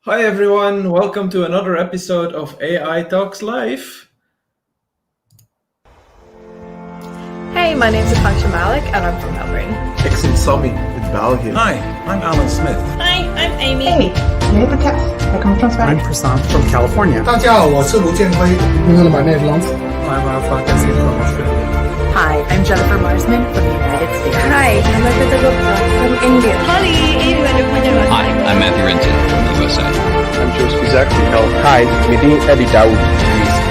Hi everyone, welcome to another episode of AI Talks Live. Hey, my name's Akansha Malik and I'm from Melbourne. Exit Sami with Bal here. Hi, I'm Alan Smith. Hi, I'm Amy. Hey, Neighbor Cat. I come from I'm Spain. Prasant from California. 大家好，我是卢建辉。I'm Rafa Kassim from Australia. Hi, I'm Jennifer Marsman from the United States. Hi, I'm Akita Gupta from India. Hi, I'm Matthew Renton from the USA. I'm Joseph Fizak from California. Hi, Midi Eddie Daoud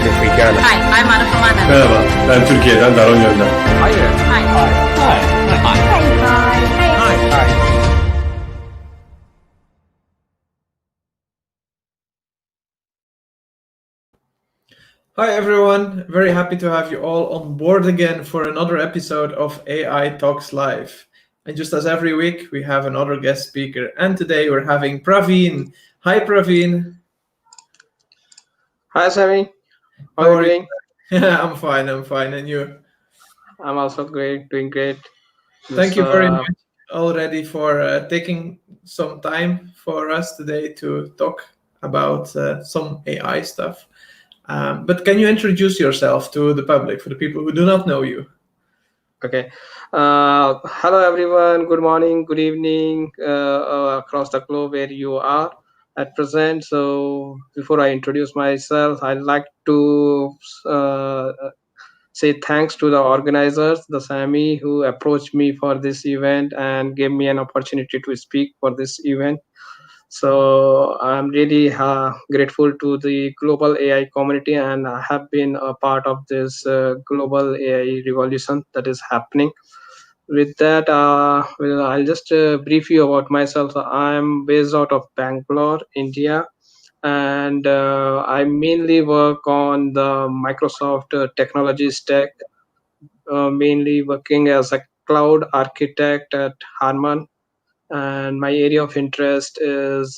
from Ghana. Hi, I'm Ana Famana. Merhaba, ben Türkiye'den Daron Yönden. Hi there. Hi. Hi. Hi. Hi everyone, very happy to have you all on board again for another episode of AI Talks Live. And just as every week, we have another guest speaker. And today we're having Praveen. Hi Praveen. Hi, Sammy. How are you doing? I'm fine. And you? I'm also great, doing great. Thank you very much already for taking some time for us today to talk about some AI stuff. But can you introduce yourself to the public, for the people who do not know you? Okay. Hello, everyone. Good morning, good evening, across the globe where you are at present. So before I introduce myself, I'd like to say thanks to the organizers, the SAMI, who approached me for this event and gave me an opportunity to speak for this event. So I'm really grateful to the global AI community, and I have been a part of this global AI revolution that is happening. With that, I'll just brief you about myself. So I'm based out of Bangalore, India, and I mainly work on the Microsoft technology stack, mainly working as a cloud architect at Harman. And my area of interest is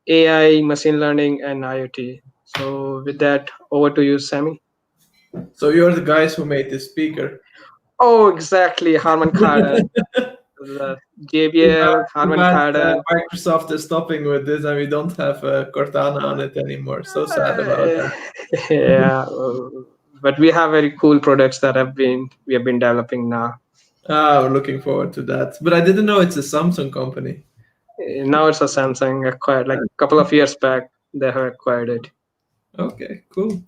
AI, machine learning, and IoT. So with that, over to you, Sammy. So you're the guys who made this speaker. Oh, exactly, Harman Kardon. The JBL, Harman Kardon. Microsoft is stopping with this, and we don't have Cortana on it anymore. So sad about that. Yeah, but we have very cool products that we have been developing now. We're looking forward to that. But I didn't know it's a Samsung company. Now it's a Samsung acquired, like a couple of years back, they have acquired it. Okay, cool.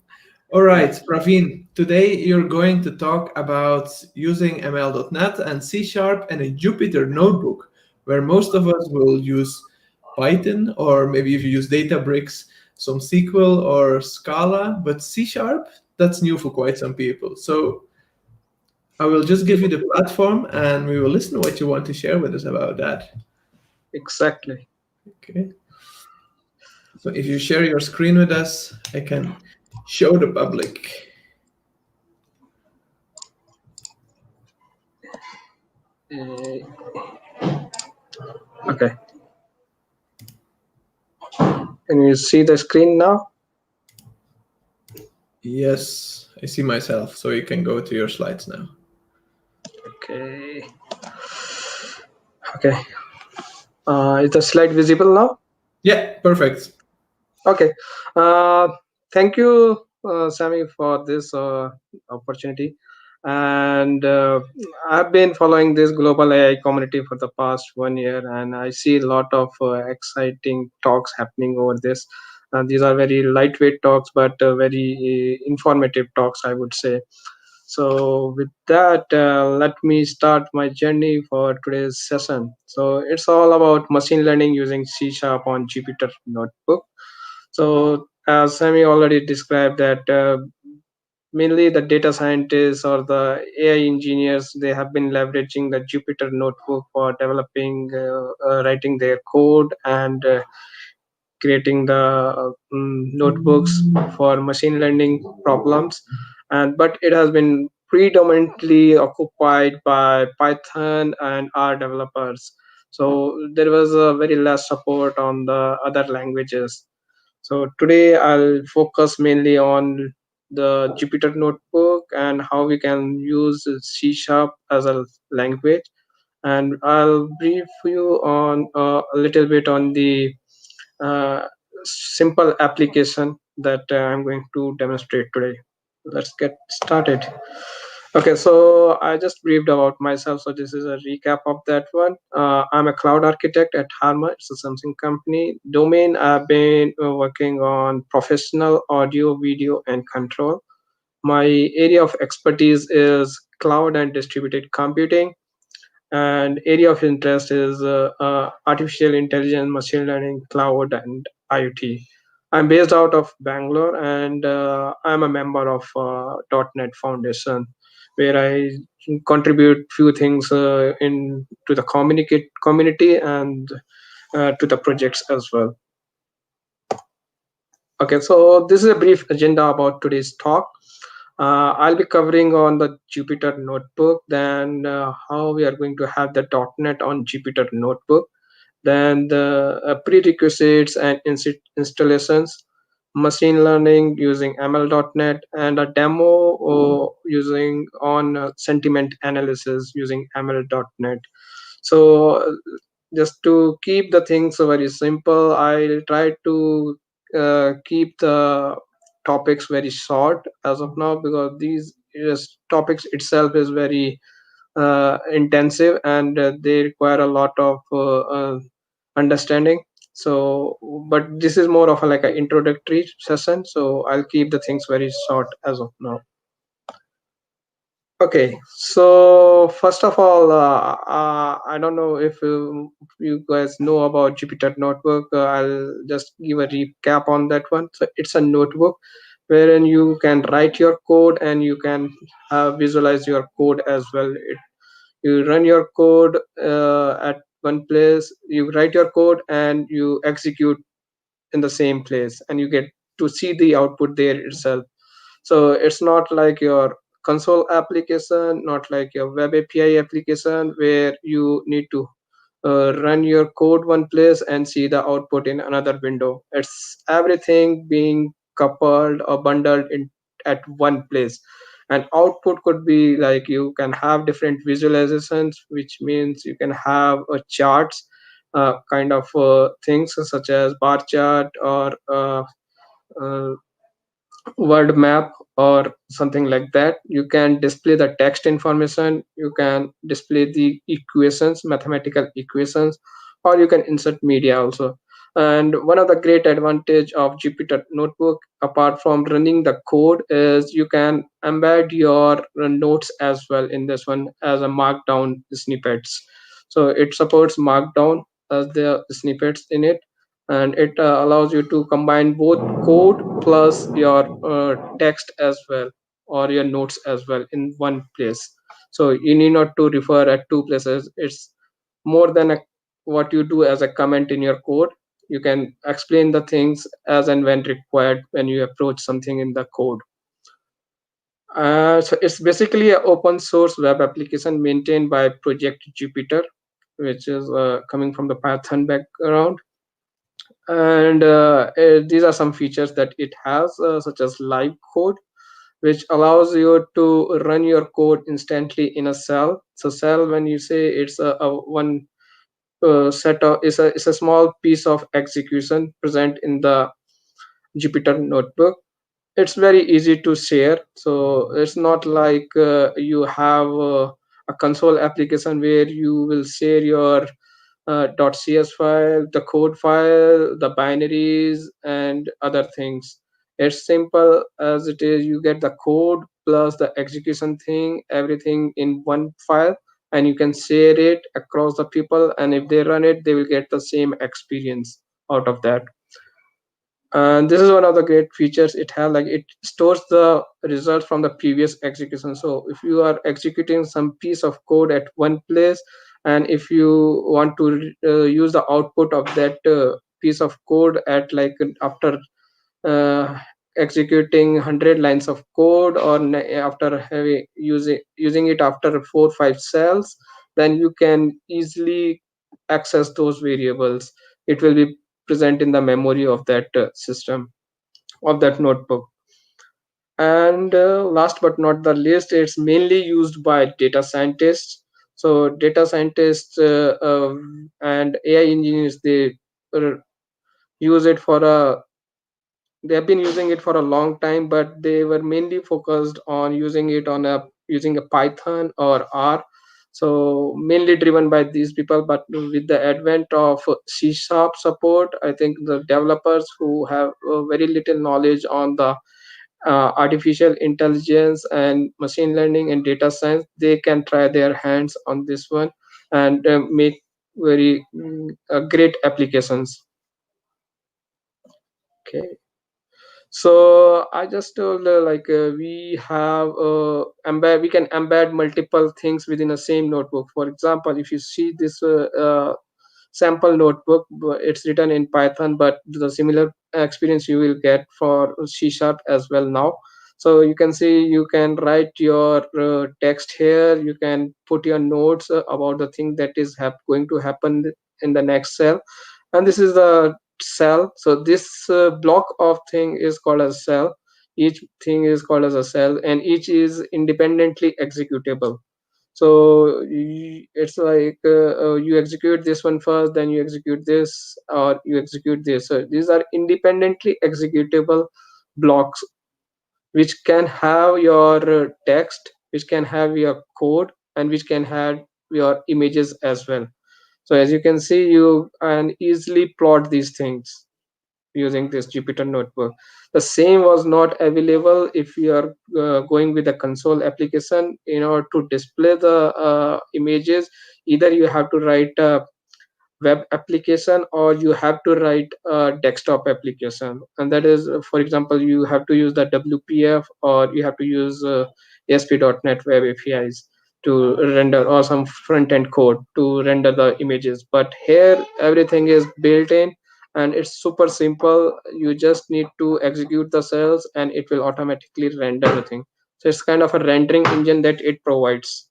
All right, Praveen, today you're going to talk about using ML.NET and C# and a Jupyter Notebook, where most of us will use Python, or maybe if you use Databricks, some SQL or Scala, but C#, that's new for quite some people. So I will just give you the platform and we will listen to what you want to share with us about that. Exactly. Okay. So if you share your screen with us, I can show the public. Okay. Can you see the screen now? Yes, I see myself. So you can go to your slides now. Okay. Okay. Is the slide visible now? Yeah, perfect. Okay. Thank you, Sammy, for this opportunity. And I've been following this global AI community for the past 1 year, and I see a lot of exciting talks happening over this. These are very lightweight talks, but very informative talks, I would say. So with that, let me start my journey for today's session. So it's all about machine learning using C# on Jupyter Notebook. So as Sammy already described that mainly the data scientists or the AI engineers, they have been leveraging the Jupyter Notebook for developing, writing their code and creating the notebooks for machine learning problems. But it has been predominantly occupied by Python and R developers. So there was a very less support on the other languages. So today I'll focus mainly on the Jupyter Notebook and how we can use C# as a language. And I'll brief you on a little bit on the uh, simple application that I'm going to demonstrate today. Let's get started. Okay, so I just briefed about myself. So this is a recap of that one. I'm a cloud architect at Harman. It's a Samsung company. Domain, I've been working on professional audio, video, and control. My area of expertise is cloud and distributed computing, and area of interest is artificial intelligence, machine learning, cloud, and IoT. I'm based out of Bangalore, and I'm a member of Dotnet Foundation, where I contribute few things in to the community and to the projects as well. Okay, so this is a brief agenda about today's talk. I'll be covering on the Jupyter Notebook, then how we are going to have the .NET on Jupyter Notebook, then the prerequisites and installations, machine learning using ML.NET, and a demo using on sentiment analysis using ML.NET. So just to keep the things very simple, I'll try to keep the topics very short as of now, because these topics itself is very intensive, and they require a lot of understanding. So but this is more of a, like an introductory session, so I'll keep the things very short as of now. Okay, so first of all, I don't know if you guys know about Jupyter Notebook. I'll just give a recap on that one. So it's a notebook wherein you can write your code and you can visualize your code as well. You run your code at one place, you write your code, and you execute in the same place, and you get to see the output there itself. So it's not like your console application, not like your web API application where you need to run your code one place and see the output in another window. It's everything being coupled or bundled in at one place. And output could be like you can have different visualizations, which means you can have a charts kind of things such as bar chart or uh, word map or something like that. You can display the text information, you can display the equations, mathematical equations, or you can insert media also. And one of the great advantage of Jupyter Notebook, apart from running the code, is you can embed your notes as well in this one as a markdown snippets. So it supports markdown as the snippets in it, and it allows you to combine both code plus your text as well, or your notes as well in one place. So you need not to refer at two places. It's more than what you do as a comment in your code. You can explain the things as and when required when you approach something in the code. So it's basically an open source web application maintained by Project Jupyter, which is coming from the Python background. And these are some features that it has, such as live code, which allows you to run your code instantly in a cell. So cell, when you say, it's a one set of, is a small piece of execution present in the Jupyter Notebook. It's very easy to share. So it's not like you have a console application where you will share your .cs file, the code file, the binaries, and other things. It's simple as it is. You get the code plus the execution thing, everything in one file, and you can share it across the people. And if they run it, they will get the same experience out of that. And this is one of the great features it has. Like, it stores the result from the previous execution. So if you are executing some piece of code at one place, and if you want to use the output of that piece of code at, like, after uh, executing 100 lines of code, or after having using it after 4 or 5 cells, then you can easily access those variables. It will be present in the memory of that system, of that notebook. And last but not the least, it's mainly used by data scientists. So data scientists and AI engineers, they use it for a they have been using it for a long time, but they were mainly focused on using it on a using a Python or R. So mainly driven by these people, but with the advent of C sharp support, I think the developers who have very little knowledge on the artificial intelligence and machine learning and data science, they can try their hands on this one and make very great applications. Okay. So I just told we have we can embed multiple things within a same notebook. For example, if you see this sample notebook, it's written in Python, but the similar experience you will get for C sharp as well now. So you can see you can write your text here, you can put your notes about the thing that is going to happen in the next cell, and this is the cell. So this block of thing is called as cell. Each thing is called as a cell, and each is independently executable. So it's like you execute this one first, then you execute this, or you execute this. So these are independently executable blocks, which can have your text, which can have your code, and which can have your images as well. So as you can see, you can easily plot these things using this Jupyter Notebook. The same was not available if you are going with a console application. In order to display the images, either you have to write a web application or you have to write a desktop application, and that is for example, you have to use the WPF or you have to use ASP.NET web APIs to render, or some front end code to render the images. But here everything is built in and it's super simple. You just need to execute the cells and it will automatically render the thing. So it's kind of a rendering engine that it provides.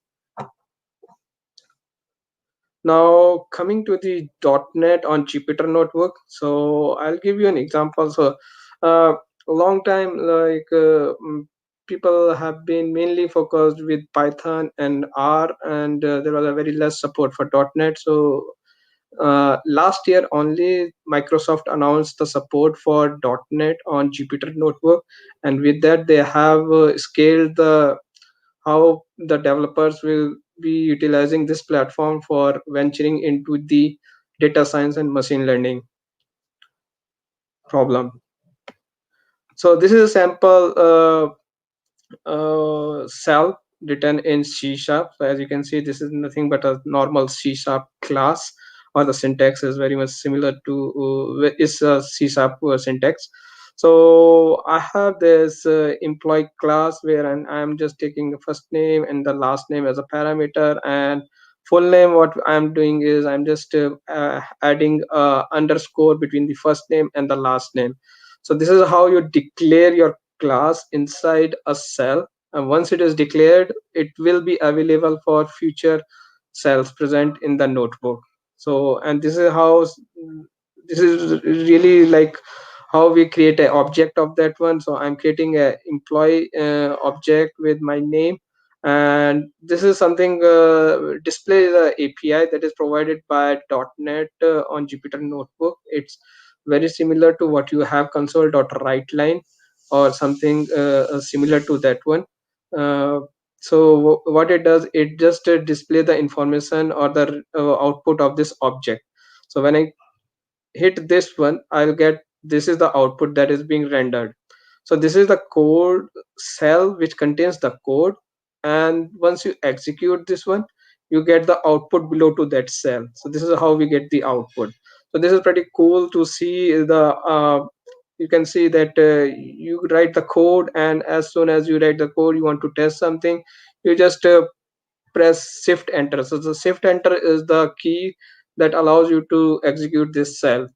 Now coming to the .NET on Jupyter Notebook, so I'll give you an example. So a long time, people have been mainly focused with Python and R, and there was a very less support for .NET. So last year only Microsoft announced the support for .NET on Jupyter Notebook, and with that they have scaled the how the developers will be utilizing this platform for venturing into the data science and machine learning problem. So this is a sample cell written in C sharp. So as you can see, this is nothing but a normal C sharp class, or the syntax is very much similar to is a C sharp syntax. So I have this employee class where I'm just taking the first name and the last name as a parameter, and full name. What I'm doing is I'm just adding underscore between the first name and the last name. So this is how you declare your class inside a cell, and once it is declared, it will be available for future cells present in the notebook. So, and this is how this is really like how we create an object of that one. So I'm creating a employee object with my name, and this is something display the API that is provided by .NET on Jupyter Notebook. It's very similar to what you have console.writeline or something similar to that one. uh, so what it does, it just display the information or the output of this object. So when I hit this one, I'll get this is the output that is being rendered. So this is the code cell which contains the code, and once you execute this one, you get the output below to that cell. So this is how we get the output. So this is pretty cool to see the you can see that you write the code, and as soon as you write the code, you want to test something, you just press shift enter. So the shift enter is the key that allows you to execute this cell.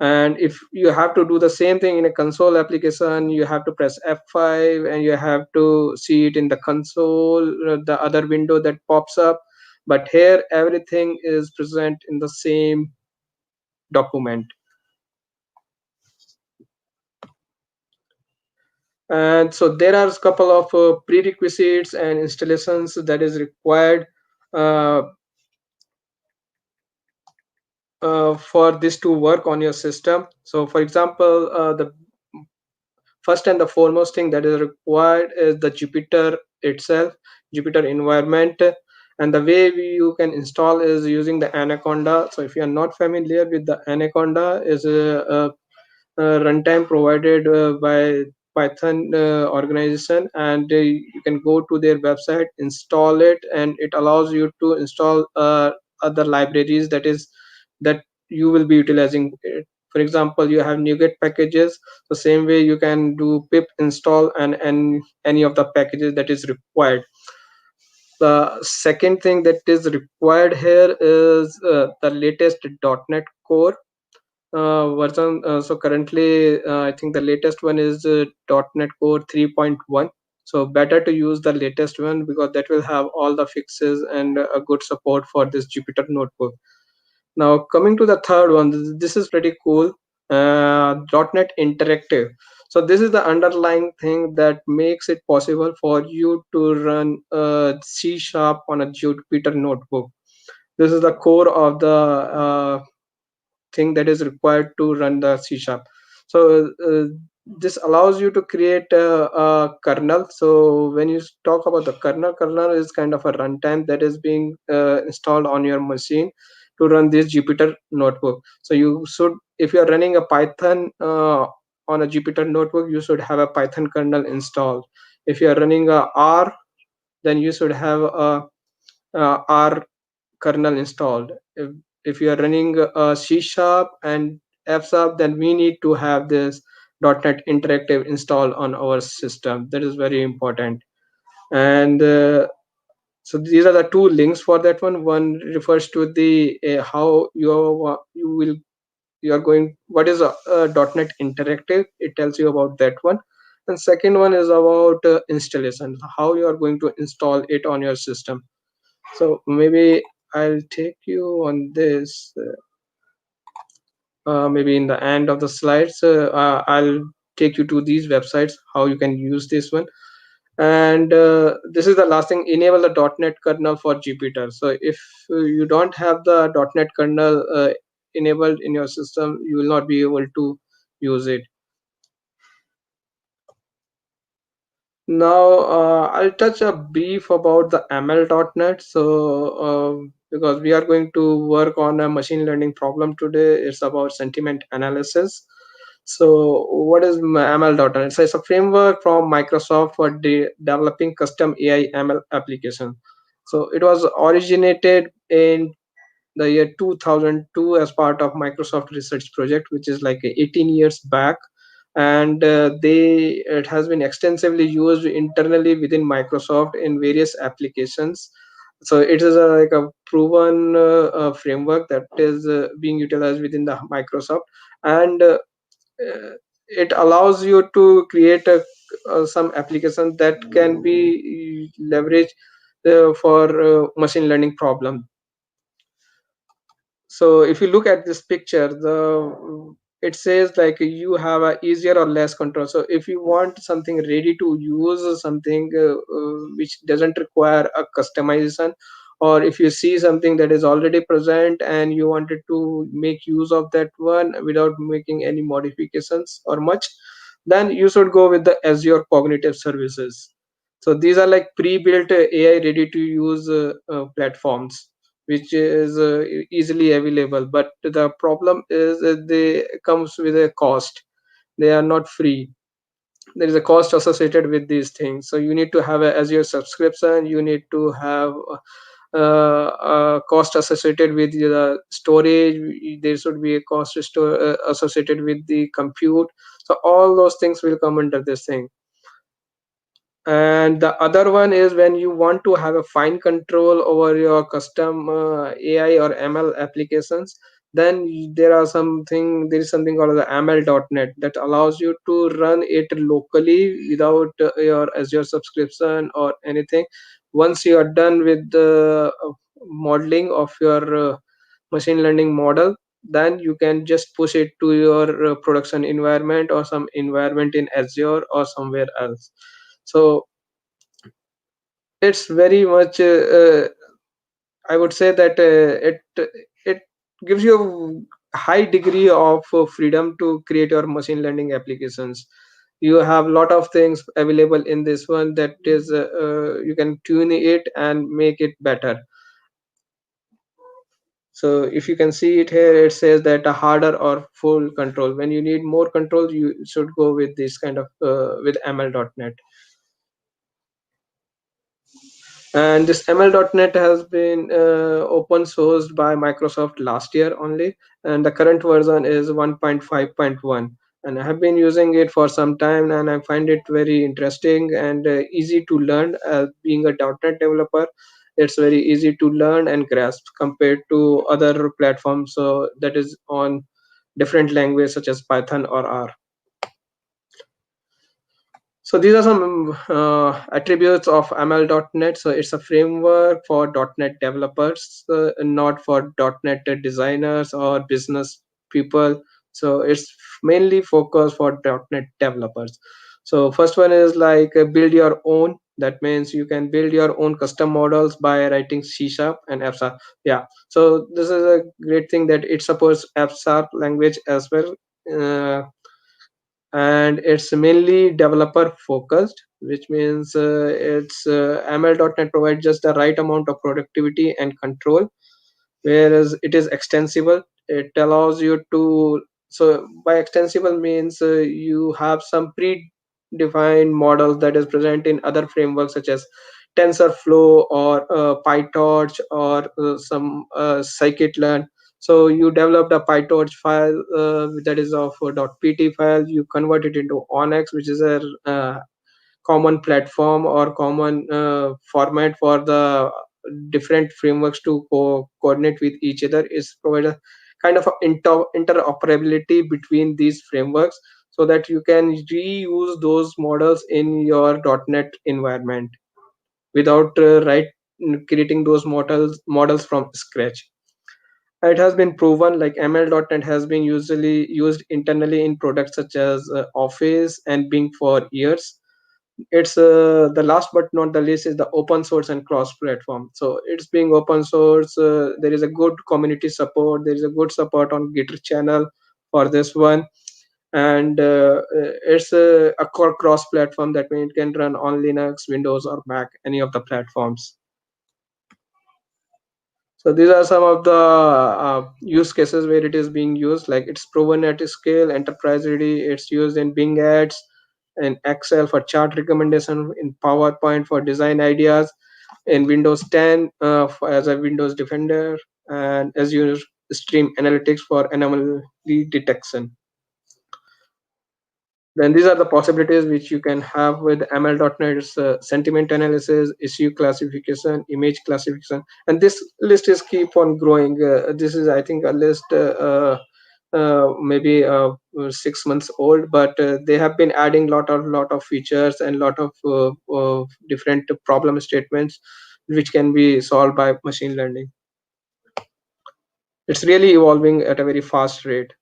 And if you have to do the same thing in a console application, you have to press F5 and you have to see it in the console, the other window that pops up. But here everything is present in the same document. And so there are a couple of prerequisites and installations that is required uh, for this to work on your system. So for example, the first and the foremost thing that is required is the Jupyter itself, Jupyter environment. And the way you can install is using the Anaconda. So if you are not familiar with the Anaconda, is a runtime provided by Python organization, and you can go to their website, install it, and it allows you to install other libraries that you will be utilizing it. For example, you have NuGet packages. The same way you can do pip install and any of the packages that is required. The second thing that is required here is the latest .NET Core version. So currently, I think the latest one is .NET Core 3.1. So better to use the latest one because that will have all the fixes and a good support for this Jupyter Notebook. Now coming to the third one, this is pretty cool. .NET Interactive. So this is the underlying thing that makes it possible for you to run C# on a Jupyter Notebook. This is the core of the thing that is required to run the C#. So this allows you to create a kernel. So when you talk about the kernel is kind of a runtime that is being installed on your machine to run this Jupyter Notebook. So you should, if you are running a Python on a Jupyter Notebook, you should have a Python kernel installed. If you are running a R, then you should have a R kernel installed. If you are running C# and F#, then we need to have this .NET Interactive installed on our system. That is very important. And so these are the two links for that one. One refers to the how you are going, what is .NET Interactive. It tells you about that one. And second one is about installation, how you are going to install it on your system. So maybe I'll take you on this maybe in the end of the slides. I'll take you to these websites, how you can use this one. And this is the last thing, enable the .NET kernel for Jupyter. So if you don't have the .NET kernel enabled in your system, you will not be able to use it. Now I'll touch a brief about the ML.NET. So because we are going to work on a machine learning problem today, it's about sentiment analysis. So what is ML.NET? So it's a framework from Microsoft for developing custom AI ML application. So it was originated in the year 2002 as part of Microsoft research project, which is like 18 years back. And it has been extensively used internally within Microsoft in various applications. So it is like a proven framework that is being utilized within the Microsoft. And it allows you to create some applications that can be leveraged for machine learning problem. So if you look at this picture, it says like you have a easier or less control. So if you want something ready to use, something which doesn't require a customization, or if you see something that is already present and you wanted to make use of that one without making any modifications or much, then you should go with the Azure Cognitive Services. So these are like pre-built AI ready to use platforms which is easily available, but the problem is that they comes with a cost. They are not free. There is a cost associated with these things. So you need to have a Azure subscription. You need to have cost associated with the storage. There should be a cost associated with the compute. So all those things will come under this thing. And the other one is when you want to have a fine control over your custom AI or ML applications, then there is something called the ML.NET that allows you to run it locally without your Azure subscription or anything. Once you are done with the modeling of your machine learning model, then you can just push it to your production environment or some environment in Azure or somewhere else. So it's very much I would say that it gives you a high degree of freedom to create your machine learning applications. You have a lot of things available in this one, that is you can tune it and make it better. So if you can see it here, it says that a harder or full control. When you need more control, you should go with this kind of with ml.net. And this ml.net has been open sourced by Microsoft last year only, and the current version is 1.5.1. And I have been using it for some time, and I find it very interesting and easy to learn. Being a .NET developer, it's very easy to learn and grasp compared to other platforms, so that is on different languages such as Python or R. So these are some attributes of ML.NET. So it's a framework for .NET developers, not for .NET designers or business people. So it's mainly focused for .NET developers. So first one is like build your own. That means you can build your own custom models by writing C# and F#. Yeah. So this is a great thing that it supports F# language as well. And it's mainly developer focused, which means it's ml.net provides just the right amount of productivity and control, whereas it is extensible. It allows you to, so by extensible means you have some predefined models that is present in other frameworks such as TensorFlow or PyTorch or some scikit-learn. So you developed a PyTorch file that is of .pt file. You convert it into Onyx, which is a common platform or common format for the different frameworks to coordinate with each other. Is provide a kind of a interoperability between these frameworks, so that you can reuse those models in your .NET environment without creating those models from scratch. It has been proven, like ml.net has been usually used internally in products such as Office and Bing for years. It's the last but not the least is the open source and cross platform. So it's being open source. There is a good community support. There is a good support on Git channel for this one. And it's a core cross platform. That means it can run on Linux, Windows, or Mac, any of the platforms. So these are some of the use cases where it is being used. Like it's proven at scale, enterprise ready. It's used in Bing Ads, in Excel for chart recommendation, in PowerPoint for design ideas, in Windows 10 as a Windows Defender, and Azure Stream Analytics for anomaly detection. Then these are the possibilities which you can have with ml.net. It's sentiment analysis, issue classification, image classification, and this list is keep on growing. This is, I think, a list maybe 6 months old, but they have been adding lot of features and lot of different problem statements which can be solved by machine learning. It's really evolving at a very fast rate.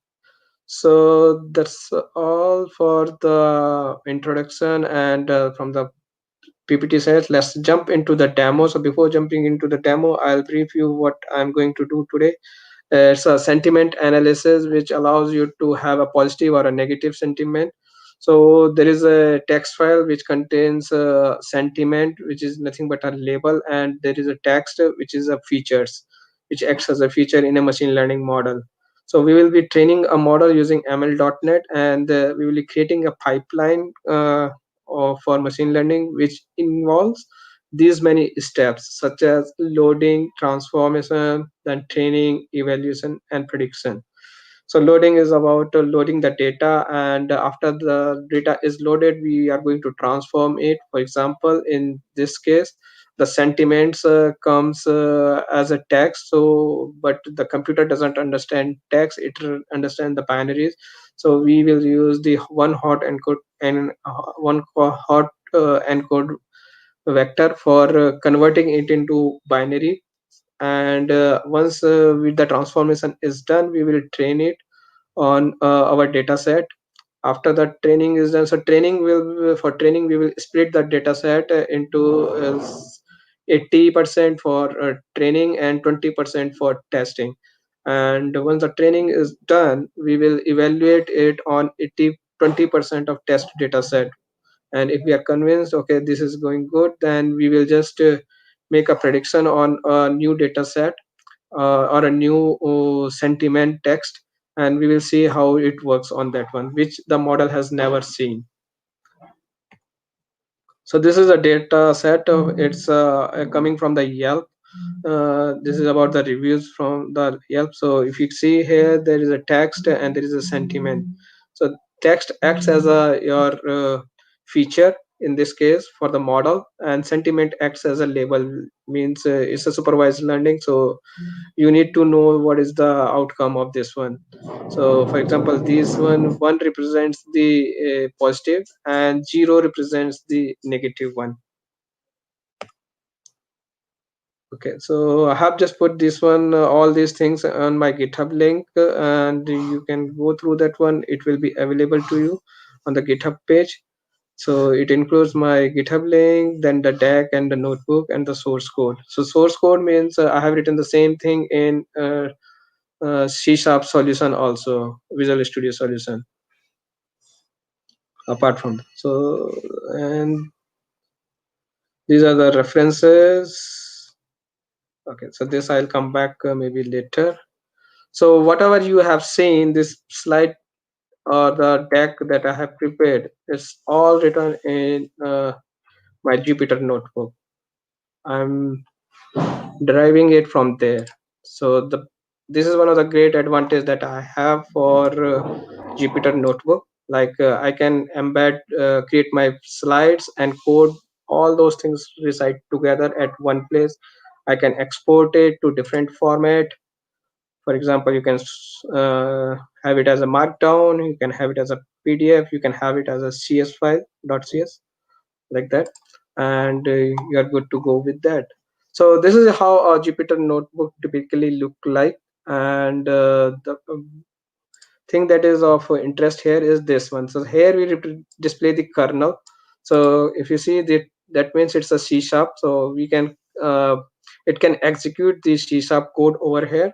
So that's all for the introduction, and from the PPT slides, let's jump into the demo. So before jumping into the demo, I'll brief you what I'm going to do today. It's a sentiment analysis which allows you to have a positive or a negative sentiment. So there is a text file which contains a sentiment, which is nothing but a label, and there is a text which is a features, which acts as a feature in a machine learning model. So we will be training a model using ml.net, and we will be creating a pipeline for machine learning, which involves these many steps such as loading, transformation, then training, evaluation, and prediction. So loading is about loading the data, and after the data is loaded, we are going to transform it. For example, in this case, the sentiments comes as a text. So but the computer doesn't understand text, it understands the binaries. So we will use the one hot encode and hot encode vector for converting it into binary. And once with the transformation is done, we will train it on our data set. After the training is done, so training will for training we will split the data set into 80% for training and 20% for testing. and once the training is done, we will evaluate it on 20% of test data set. And if we are convinced, okay, this is going good, then we will just make a prediction on a new data set or a new sentiment text, and we will see how it works on that one, which the model has never seen. So this is a data set of it's coming from the Yelp. This is about the reviews from the Yelp. So if you see here, there is a text and there is a sentiment. So text acts as a your feature in this case for the model, and sentiment acts as a label, means it's a supervised learning. So you need to know what is the outcome of this one. So for example, this one represents the positive and 0 represents the negative one. Okay, so I have just put this one all these things on my GitHub link, and you can go through that one. It will be available to you on the GitHub page. So it includes my GitHub link, then the deck and the notebook and the source code. So source code means I have written the same thing in C# solution, also Visual Studio solution. Apart from that, so and these are the references. Okay, so this I'll come back maybe later. So whatever you have seen, this slide or the deck that I have prepared is all written in my Jupyter notebook. I'm deriving it from there. So this is one of the great advantage that I have for Jupyter notebook. Like I can embed, create my slides and code, all those things reside together at one place. I can export it to different format. For example, you can have it as a markdown, you can have it as a PDF, you can have it as a CS file .cs, like that, and you are good to go with that. So this is how a Jupyter notebook typically look like. And the thing that is of interest here is this one. So here we display the kernel. So if you see that, that means it's a C#. So we can it can execute the C# code over here.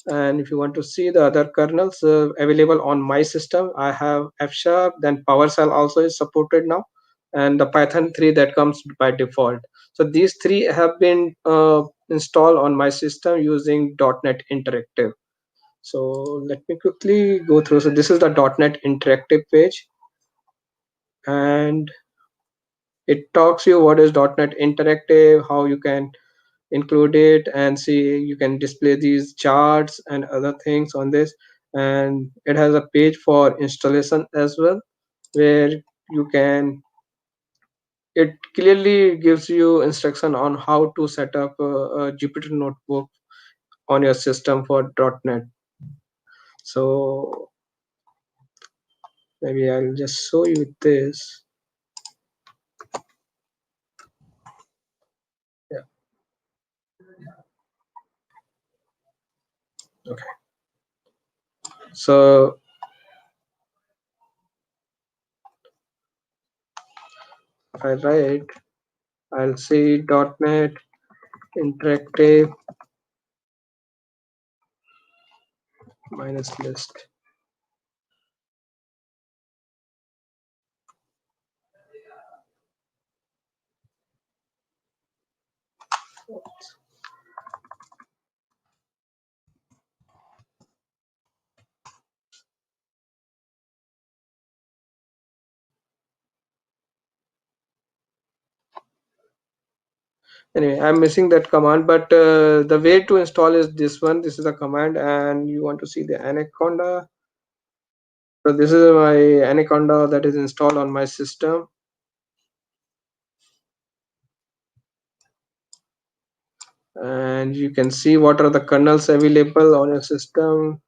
And if you want to see the other kernels available on my system, I have F#, then PowerShell also is supported now, and the Python 3 that comes by default. So these three have been installed on my system using .Net Interactive. So let me quickly go through. So this is the .Net Interactive page, and it talks you what is .Net Interactive, how you can include it, and see you can display these charts and other things on this. And it has a page for installation as well, where you can, it clearly gives you instruction on how to set up a Jupyter notebook on your system for .NET. So maybe I'll just show you this. Yeah. Okay. So if I write, I'll see .NET Interactive minus list. Anyway, I'm missing that command, but the way to install is this one. This is a command, and you want to see the Anaconda. So this is my Anaconda that is installed on my system. And you can see what are the kernels available on your system.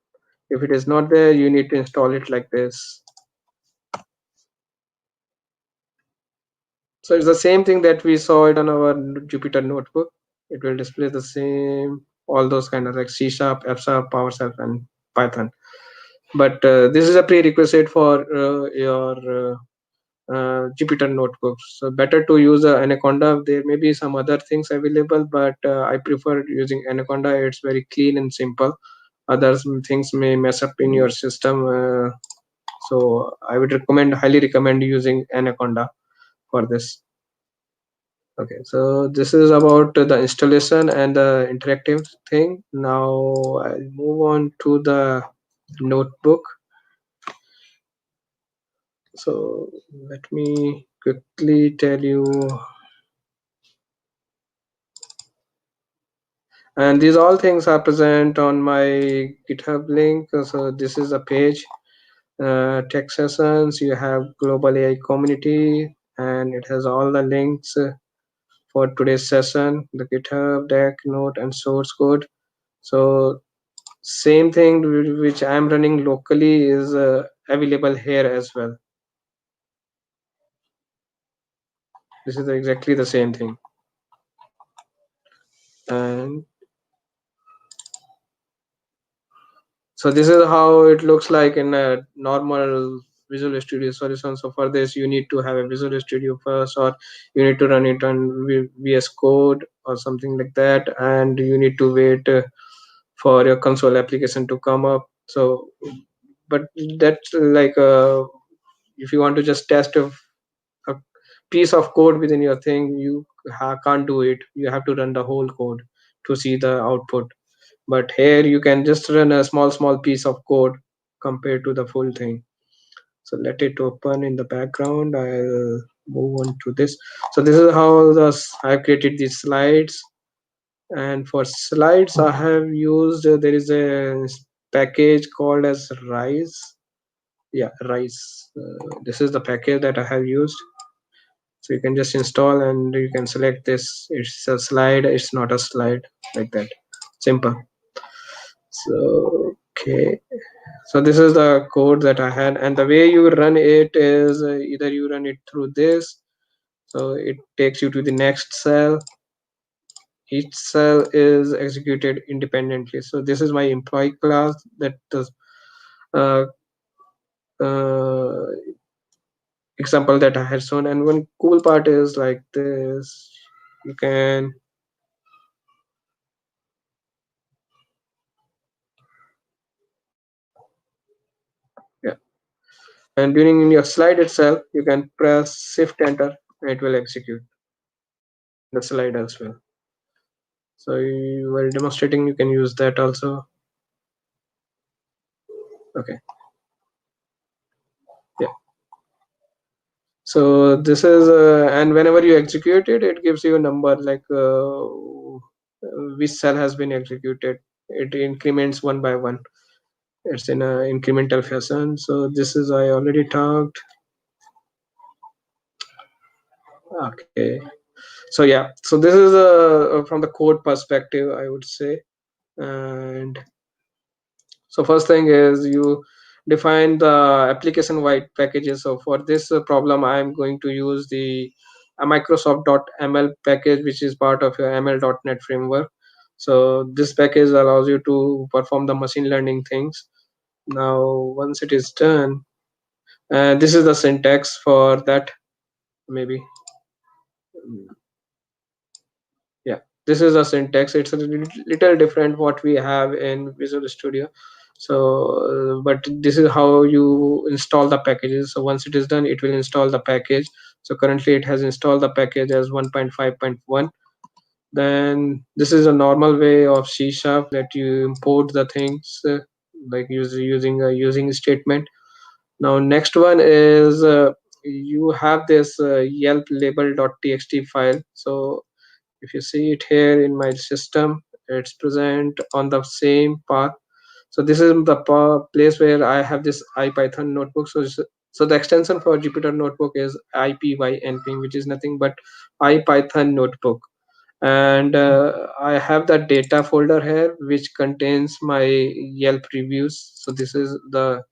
If it is not there, you need to install it like this. So it's the same thing that we saw it on our Jupyter notebook. It will display the same, all those kind of like C#, F#, PowerShell, and Python. But this is a prerequisite for your Jupyter notebooks. So better to use Anaconda. There may be some other things available, but I prefer using Anaconda. It's very clean and simple. other things may mess up in your system. So I would highly recommend using Anaconda for this. Okay, so this is about the installation and the interactive thing. Now I'll move on to the notebook. So let me quickly tell you. And these all things are present on my GitHub link. So this is a page, tech sessions. You have global AI community, and it has all the links for today's session, the GitHub, deck, note, and source code. So same thing which I'm running locally is available here as well. This is exactly the same thing. And so this is how it looks like in a normal Visual Studio solution. So for this, you need to have a Visual Studio first, or you need to run it on VS Code or something like that, and you need to wait for your console application to come up. So, but that's like if you want to just test a piece of code within your thing, you can't do it. You have to run the whole code to see the output. But here you can just run a small piece of code compared to the full thing. So let it open in the background. I'll move on to this. So this is how I've created these slides. And for slides I have used there is a package called as Rise. Yeah, Rise. This is the package that I have used. So you can just install and you can select this. It's a slide, it's not a slide, like that. Simple. So okay, so this is the code that I had, and the way you run it is either you run it through this, so it takes you to the next cell. Each cell is executed independently. So this is my employee class that does uh, uh, example that I had shown. And one cool part is like this, you can yeah, and during your slide itself you can press shift enter and it will execute the slide as well. So while demonstrating you can use that also. Okay, yeah, so this is and whenever you execute it, it gives you a number like which cell has been executed. It increments one by one. It's in a incremental fashion. So this is I already talked. Okay, so yeah, so this is from the code perspective I would say. And so first thing is you define the application wide packages. So for this problem I'm going to use the Microsoft.ml package, which is part of your ml.net framework. So this package allows you to perform the machine learning things. Now once it is done, this is the syntax for that. Maybe yeah, this is a syntax. It's a little different what we have in Visual Studio. So but this is how you install the packages. So once it is done, it will install the package. So currently it has installed the package as 1.5.1. Then this is a normal way of C# that you import the things like using a using statement. Now next one is you have this yelp label.txt file. So if you see it here in my system, it's present on the same path. So this is the place where I have this IPython notebook. So the extension for Jupyter Notebook is IPYNP, which is nothing but IPython notebook. And I have that data folder here, which contains my Yelp reviews. So this is the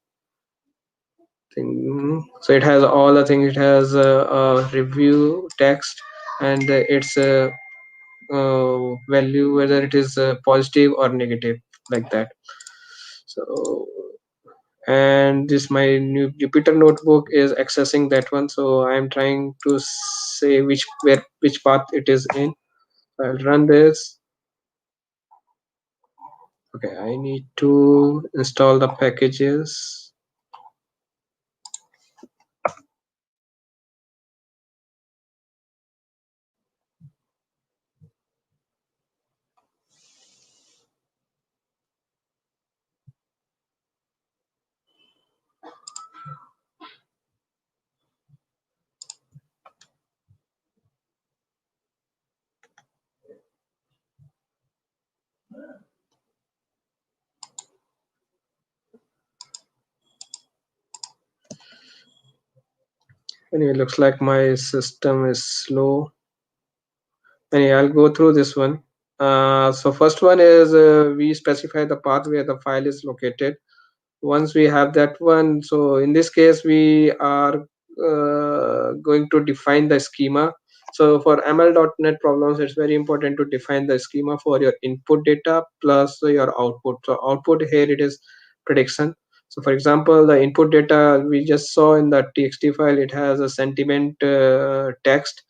thing. So it has all the things. It has a review text, and it's a value, whether it is positive or negative, like that. So and this my new Jupyter notebook is accessing that one. So I'm trying to say which path it is in. I'll run this. Okay, I need to install the packages. Anyway, looks like my system is slow. Anyway, I'll go through this one. So first one is we specify the path where the file is located. Once we have that one, so in this case we are going to define the schema. So for ml.net problems, it's very important to define the schema for your input data plus your output. So output here it is prediction. So for example, the input data we just saw in the txt file, it has a sentiment text,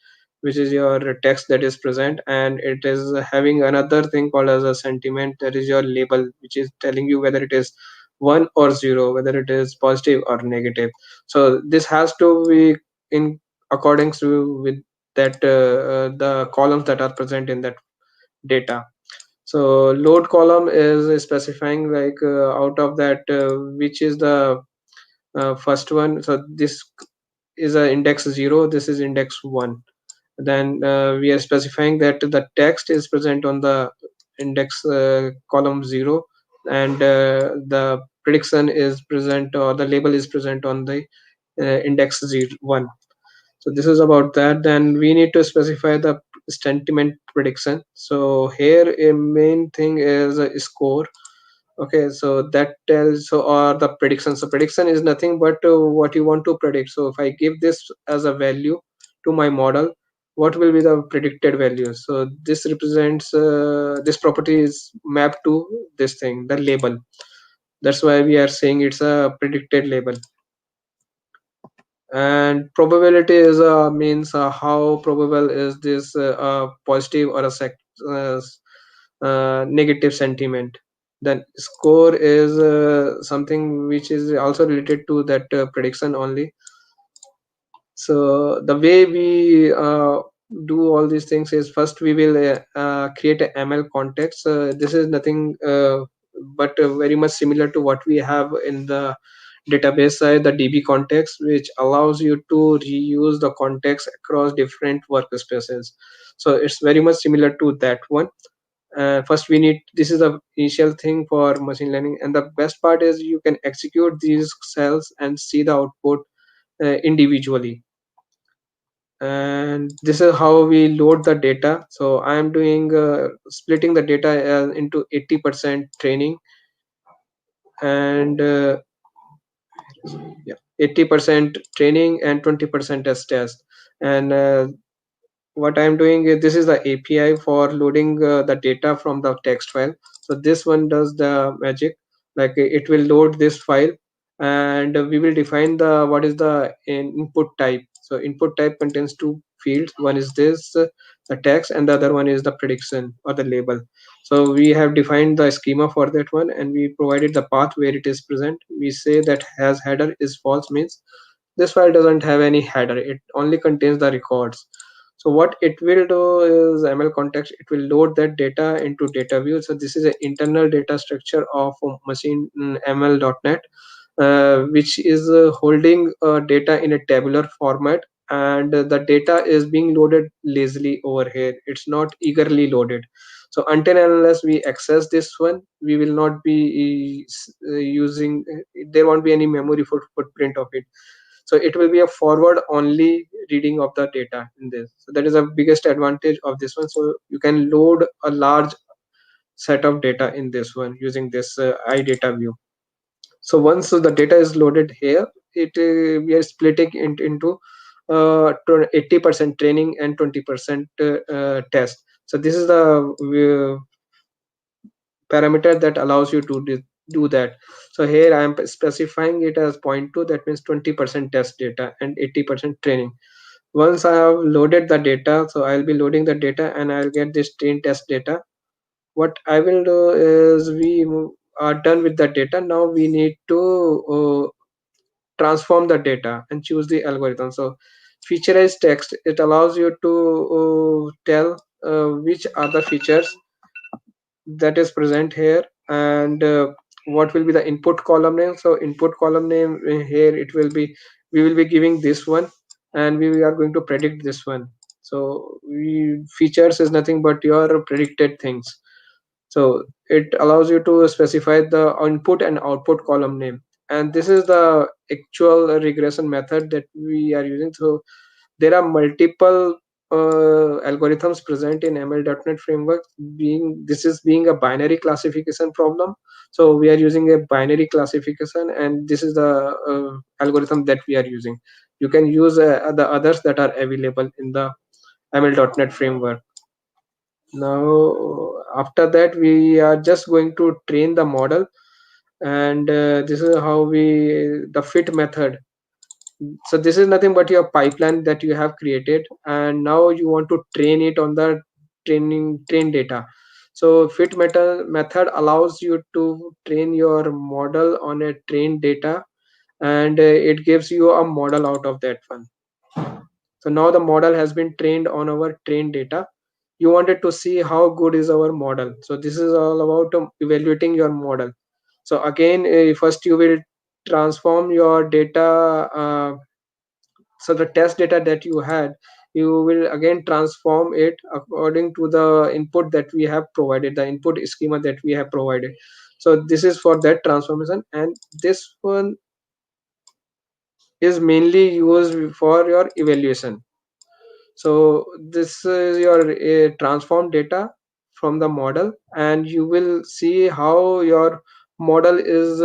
which is your text that is present, and it is having another thing called as a sentiment, that is your label, which is telling you whether it is 1 or 0, whether it is positive or negative. So this has to be in accordance with that the columns that are present in that data. So load column is specifying like out of that which is the first one. So this is a index 0, this is index 1. Then we are specifying that the text is present on the index column 0, and the prediction is present, or the label is present on the index 1. So this is about that. Then we need to specify the sentiment prediction. So here a main thing is a score. Okay, so that tells, so or the prediction. So prediction is nothing but what you want to predict. So if I give this as a value to my model, what will be the predicted value? So this represents this property is mapped to this thing, the label. That's why we are saying it's a predicted label. And probability is means how probable is this positive or a uh, negative sentiment. Then score is something which is also related to that prediction only. So the way we do all these things is, first we will create a ml context. This is nothing but very much similar to what we have in the database side, the db context, which allows you to reuse the context across different workspaces. So it's very much similar to that one. First we need, this is the initial thing for machine learning, and the best part is you can execute these cells and see the output individually. And this is how we load the data. So I am doing splitting the data into 80% training and yeah, 80% training and 20% test. And what I'm doing is, this is the API for loading the data from the text file. So this one does the magic, like it will load this file, and we will define the what is the input type. So input type contains two fields. One is this the text, and the other one is the prediction or the label. So we have defined the schema for that one, and we provided the path where it is present. We say that has header is false, means this file doesn't have any header, it only contains the records. So what it will do is ml context, it will load that data into data view. So this is an internal data structure of machine ml.net, which is holding data in a tabular format, and the data is being loaded lazily over here, it's not eagerly loaded. So until and unless we access this one, we will not be using, there won't be any memory footprint of it. So it will be a forward only reading of the data in this. So that is the biggest advantage of this one. So you can load a large set of data in this one using this idata view. So once the data is loaded here, it we are splitting it into 80% training and 20% test. So this is the parameter that allows you to do that. So here I am specifying it as 0.2, that means 20% test data and 80% training. Once I have loaded the data, so I'll be loading the data and I'll get this train test data. what I will do is are done with the data. Now we need to transform the data and choose the algorithm. So featureized text, it allows you to tell which are the features that is present here, and what will be the input column name. So input column name here, it will be, we will be giving this one, and we are going to predict this one. So features is nothing but your predicted things. So it allows you to specify the input and output column name, and this is the actual regression method that we are using. So there are multiple algorithms present in ML.NET framework. Being this is being a binary classification problem, so we are using a binary classification, and this is the algorithm that we are using. You can use the others that are available in the ML.NET framework. Now after that, we are just going to train the model, and this is how we the fit method. So this is nothing but your pipeline that you have created, and now you want to train it on the train data. So method allows you to train your model on a trained data, and it gives you a model out of that one. So now the model has been trained on our trained data. You wanted to see how good is our model. So this is all about evaluating your model. So again, first you will transform your data. So the test data that you had, you will again transform it according to the input that we have provided, the input schema that we have provided. So this is for that transformation, and this one is mainly used for your evaluation. So this is your transform data from the model, and you will see how your model is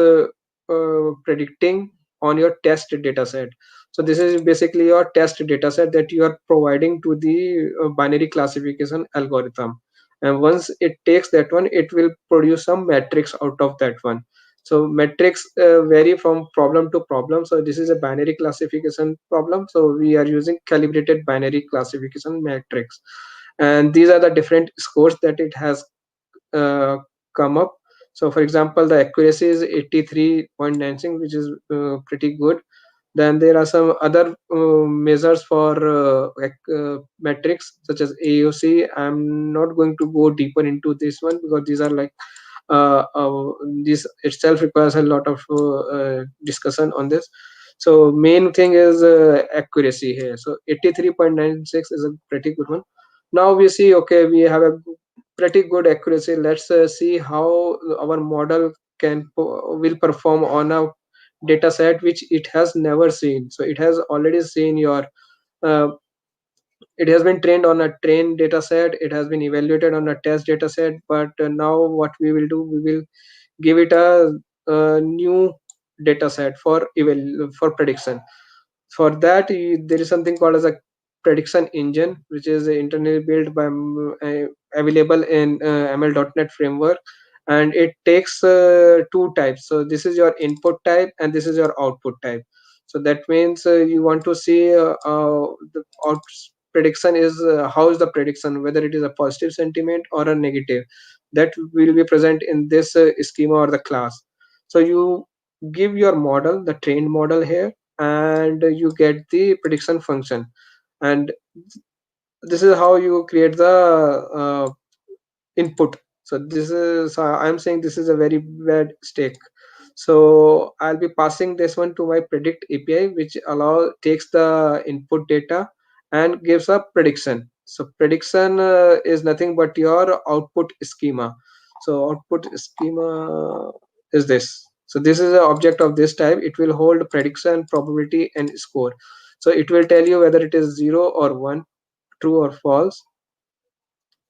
predicting on your test data set. So this is basically your test data set that you are providing to the binary classification algorithm, and once it takes that one, it will produce some metrics out of that one. So metrics vary from problem to problem. So this is a binary classification problem, so we are using calibrated binary classification metrics, and these are the different scores that it has uh, come up. So for example, the accuracy is 83.96, which is pretty good. Then there are some other measures for metrics such as AOC. I'm not going to go deeper into this one because these are like this itself requires a lot of discussion on this. So main thing is accuracy here. So 83.96 is a pretty good one. Now we see, okay, we have a pretty good accuracy. Let's see how our model will perform on a data set which it has never seen. So it has already seen your uh, it has been trained on a trained data set, it has been evaluated on a test data set, but now what we will do, we will give it a new data set for for prediction. For that, there is something called as a prediction engine, which is internally built by available in ML.NET framework, and it takes two types. So this is your input type and this is your output type. So that means you want to see the prediction is how is the prediction, whether it is a positive sentiment or a negative, that will be present in this schema or the class. So you give your model, the trained model here, and you get the prediction function, and this is how you create the input. So this is I'm saying this is a very bad stake. So I'll be passing this one to my predict API, which takes the input data and gives a prediction. So prediction is nothing but your output schema. So output schema is this. So this is an object of this type. It will hold prediction, probability, and score. So it will tell you whether it is 0 or 1, true or false.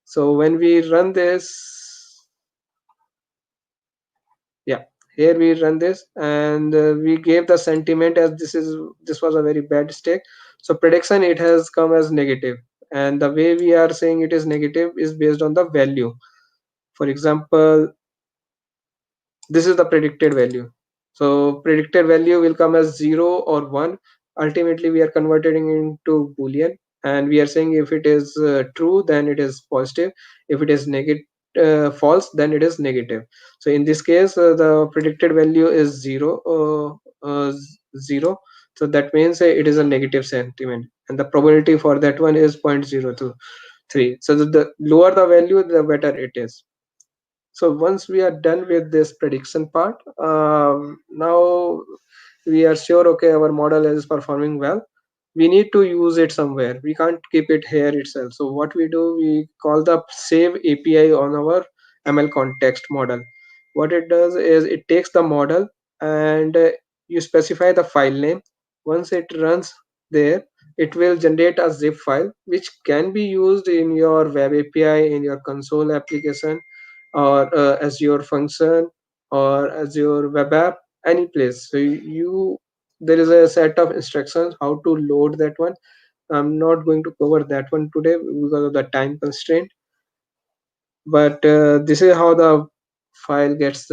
So when we run this, yeah, here we run this, and we gave the sentiment as this was a very bad stake. So prediction, it has come as negative, and the way we are saying it is negative is based on the value. For example, this is the predicted value. So predicted value will come as 0 or 1. Ultimately we are converting into boolean, and we are saying if it is true, then it is positive. If it is negative, false, then it is negative. So in this case, the predicted value is 0. So that means it is a negative sentiment, and the probability for that one is 0.023. So the lower the value, the better it is. So once we are done with this prediction part, now we are sure, okay, our model is performing well. We need to use it somewhere. We can't keep it here itself. So what we do, we call the save API on our ML context model. What it does is it takes the model, and you specify the file name. Once it runs there, it will generate a zip file which can be used in your web API, in your console application, or as your function, or as your web app, any place. So you there is a set of instructions how to load that one. I'm not going to cover that one today because of the time constraint, but this is how the file gets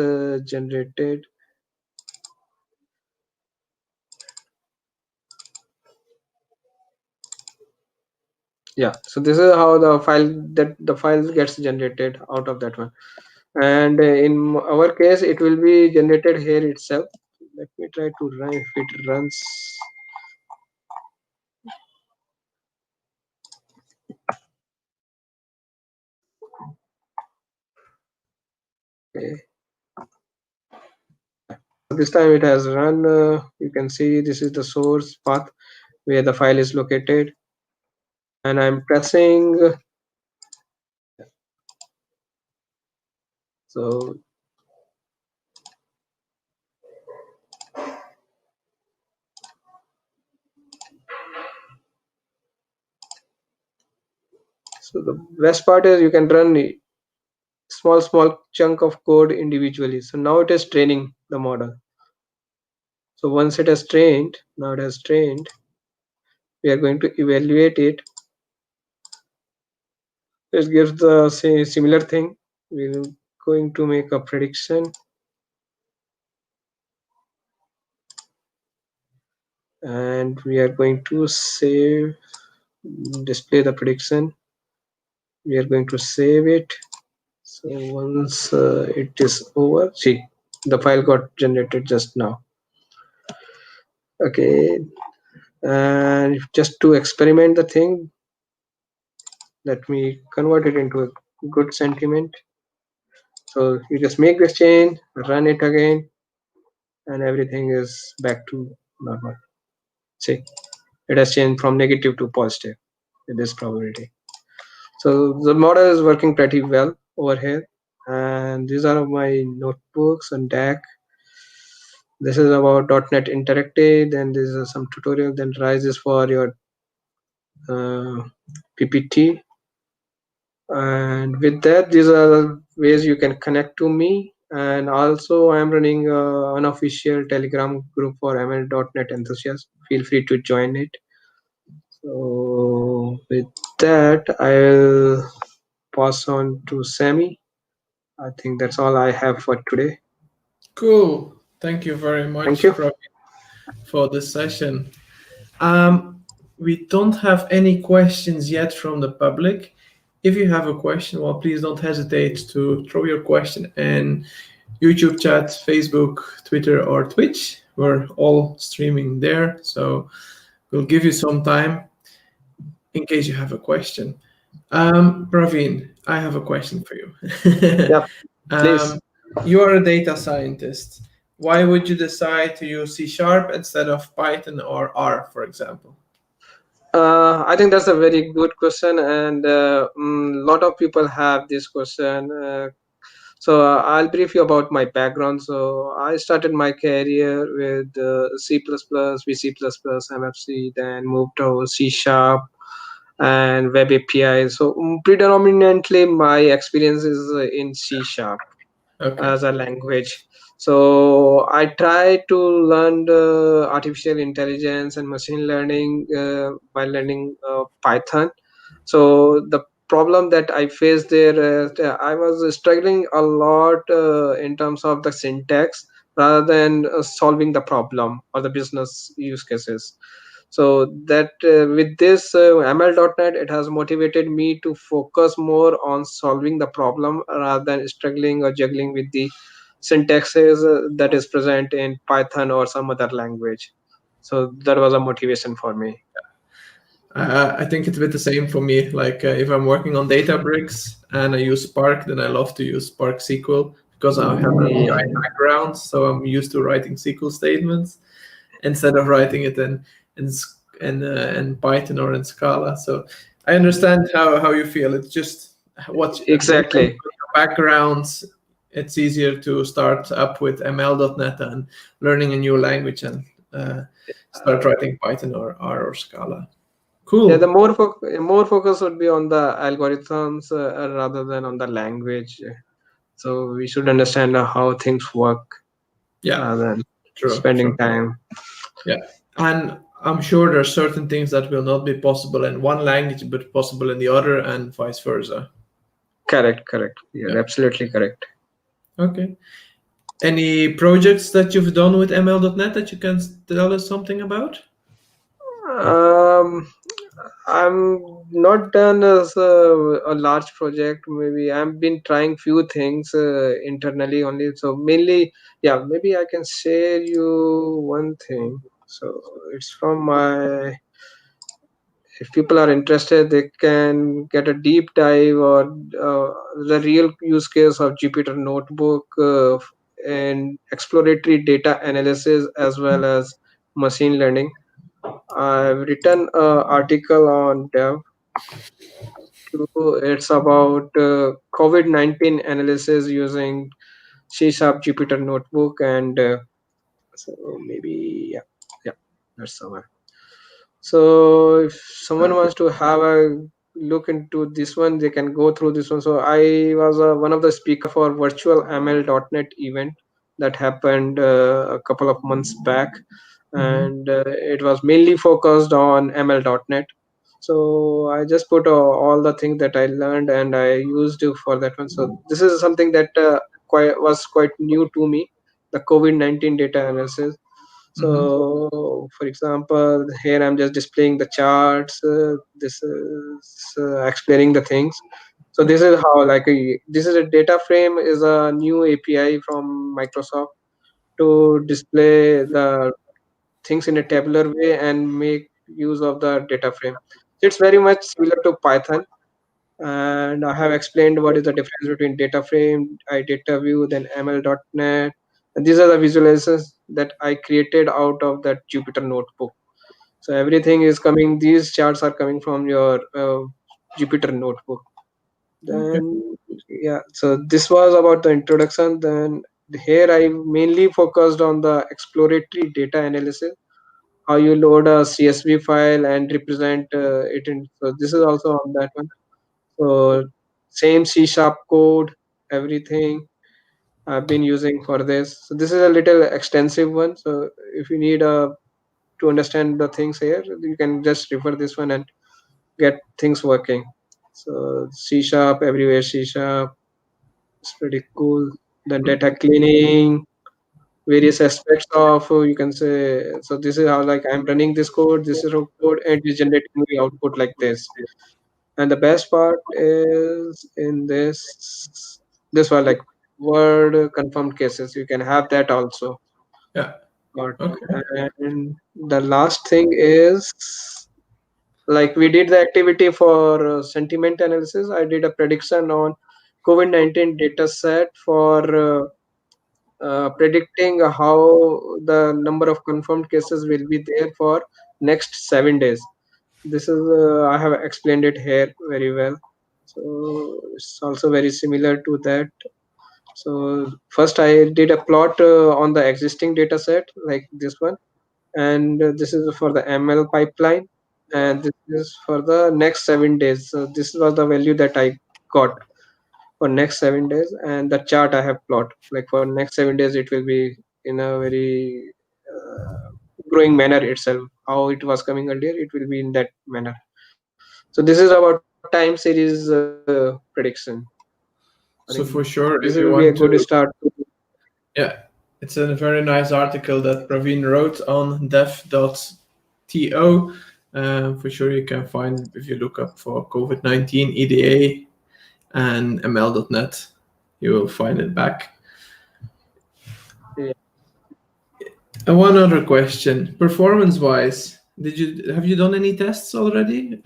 generated. Yeah, so this is how the file gets generated out of that one. And in our case, it will be generated here itself. Let me try to run if it runs. Okay. This time it has run. You can see this is the source path where the file is located, and I'm pressing. So the best part is you can run small chunk of code individually. So now it is training the model. So once it has trained, now it has trained, we are going to evaluate it. It gives the similar thing. We're going to make a prediction, and we are going to save, display the prediction. We are going to save it. So once it is over, see, the file got generated just now. Okay, and just to experiment the thing, let me convert it into a good sentiment. So you just make this change, run it again, and everything is back to normal. See, it has changed from negative to positive with this probability. So the model is working pretty well over here. And these are my notebooks and deck. This is about .NET Interactive. Then this is some tutorial. Then Rise is for your PPT. And with that, these are the ways you can connect to me. And also, I'm running an unofficial Telegram group for ML.NET enthusiasts. Feel free to join it. So with that, I'll pass on to Sammy. I think that's all I have for today. Cool. Thank you very Thank much, you. Praveen, for this session. We don't have any questions yet from the public. If you have a question, well, please don't hesitate to throw your question in YouTube chat, Facebook, Twitter, or Twitch. We're all streaming there, so we'll give you some time in case you have a question. Praveen, I have a question for you. Yeah, please. You are a data scientist. Why would you decide to use C# instead of Python or R, for example? I think that's a very good question, and a lot of people have this question. So I'll brief you about my background. So I started my career with C++, VC++, MFC, then moved to C# and Web API. So predominantly my experience is in C# Okay. as a language. So I try to learn the artificial intelligence and machine learning by learning Python. So the problem that I faced there, I was struggling a lot in terms of the syntax rather than solving the problem or the business use cases. So that with this ML.NET, it has motivated me to focus more on solving the problem rather than struggling or juggling with the syntaxes that is present in Python or some other language. So that was a motivation for me. I think it's a bit the same for me. Like if I'm working on Databricks and I use Spark, then I love to use Spark SQL because I have a BI background, so I'm used to writing SQL statements instead of writing it in Python or in Scala. So I understand how you feel. It's just what Exactly. background. It's easier to start up with ML.NET and learning a new language and start writing Python or R or Scala. Cool. Yeah, the more focus would be on the algorithms rather than on the language. So we should understand how things work Yeah, rather than true. spending time. Yeah, and I'm sure there are certain things that will not be possible in one language but possible in the other, and vice versa. Correct. You're Yeah. absolutely correct. Okay. Any projects that you've done with ML.NET that you can tell us something about? I'm not done as a large project. Maybe I've been trying few things internally only. So mainly, yeah, maybe I can share you one thing. So it's from my. If people are interested, they can get a deep dive or the real use case of Jupyter Notebook and exploratory data analysis as well as machine learning. I've written an article on Dev. It's about COVID-19 analysis using C# Jupyter Notebook, and so maybe yeah, that's somewhere. So if someone wants to have a look into this one, they can go through this one. So I was one of the speaker for virtual ML.NET event that happened a couple of months back, and it was mainly focused on ML.NET. So I just put all the things that I learned and I used for that one. So this is something that was quite new to me, the COVID-19 data analysis. So for example, here I'm just displaying the charts. This is explaining the things. So this is how this is a data frame is a new API from Microsoft to display the things in a tabular way and make use of the data frame. It's very much similar to Python, and I have explained what is the difference between data frame, data view, then ML.NET. And these are the visualizations that I created out of that Jupyter Notebook. So everything is coming, these charts are coming from your Jupyter Notebook. Then, yeah, so this was about the introduction. Then here I mainly focused on the exploratory data analysis, how you load a CSV file and represent it in. So this is also on that one. So same C# code, everything I've been using for this. So this is a little extensive one. So if you need to understand the things here, you can just refer this one and get things working. So C# everywhere, C#. It's pretty cool. Then data cleaning, various aspects of you can say. So this is how I'm running this code. This is a code and it is generating the output like this. And the best part is in this one word confirmed cases. You can have that also. Yeah. But Okay. and the last thing is we did the activity for sentiment analysis. I did a prediction on COVID-19 data set for predicting how the number of confirmed cases will be there for next 7 days. This is I have explained it here very well. So it's also very similar to that. So first I did a plot on the existing data set like this one, and this is for the ML pipeline, and this is for the next 7 days. So this was the value that I got for next 7 days, and the chart I have plot for next 7 days. It will be in a very growing manner itself. How it was coming earlier, it will be in that manner. So this is about time series prediction. I think So for this sure, will if be a you good want to, start. yeah, it's a very nice article that Praveen wrote on dev.net TO. For sure, you can find if you look up for COVID-19 EDA and ML.net, you will find it back. Yeah. And one other question: performance-wise, have you done any tests already?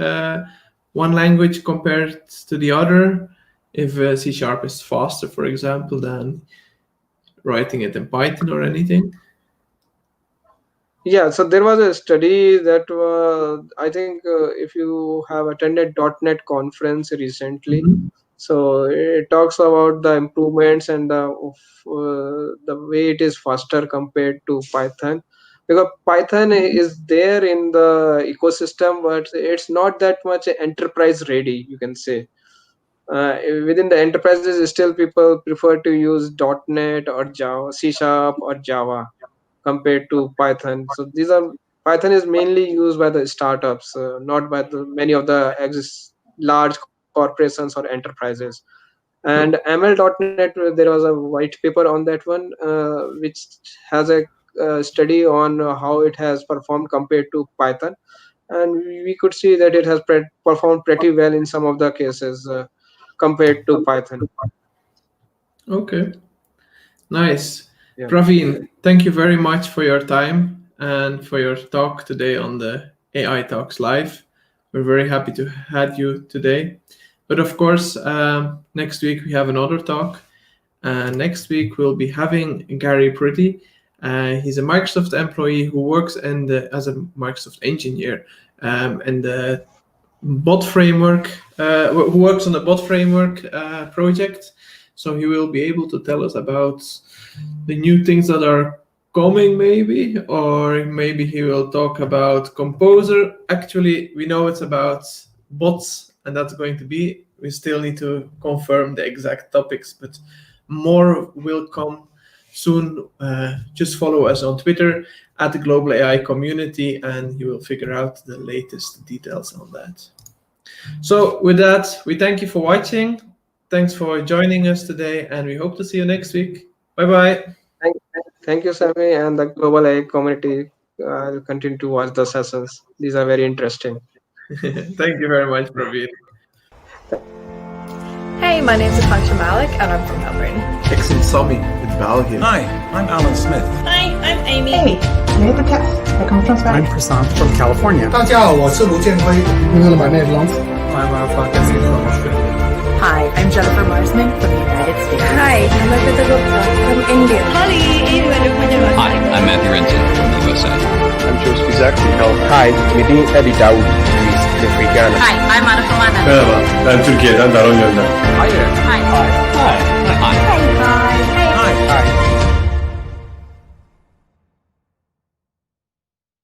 One language compared to the other, if C# is faster, for example, than writing it in Python or anything? Yeah, so there was a study that I think if you have attended .NET conference recently, so it talks about the improvements and the way it is faster compared to Python, because Python is there in the ecosystem, but it's not that much enterprise ready, you can say. Within the enterprises, still people prefer to use .NET or Java, C# or Java compared to Python. So Python is mainly used by the startups, not by the many of the large corporations or enterprises. And ML.NET, there was a white paper on that one, which has a study on how it has performed compared to Python, and we could see that it has performed pretty well in some of the cases compared to Python. Okay, nice. Yeah. Praveen, thank you very much for your time and for your talk today on the AI Talks Live. We're very happy to have you today. But of course, next week we have another talk. Next week we'll be having Gary Pretty. He's a Microsoft employee who works as a Microsoft engineer in the bot framework, who works on the bot framework project. So he will be able to tell us about the new things that are coming, maybe, or maybe he will talk about Composer. Actually, we know it's about bots, and that's going to be, we still need to confirm the exact topics, but more will come soon. Just follow us on Twitter at the Global AI Community, and you will figure out the latest details on that. So with that, we thank you for watching. Thanks for joining us today, and we hope to see you next week. Bye-bye. Thank you, Sammy, and the Global AI community. I'll continue to watch the sessions. These are very interesting. Thank you very much, Praveen. Hey, my name's Akansha Malik, and I'm from Melbourne. Excellent Sami with Bal here. Hi, I'm Alan Smith. Hi, I'm Amy. Hey, Neighbor Test. I come from I'm Spain. Prasant from California. 大家好，我是卢建辉。My name is Lance. I'm Fakasi from Australia. Hi, I'm Jennifer Marsman from the United States. Hi, I'm Arpita Gupta from India. Hi, I'm Matthew Renton from the USA. I'm Joe Spizak from California. Hi, Medin Ali Daoud, Africana. Hi, I'm Ana Famana. Merhaba, ben Türkiye'den Daron Yönden. Hi there. Hi. Hi.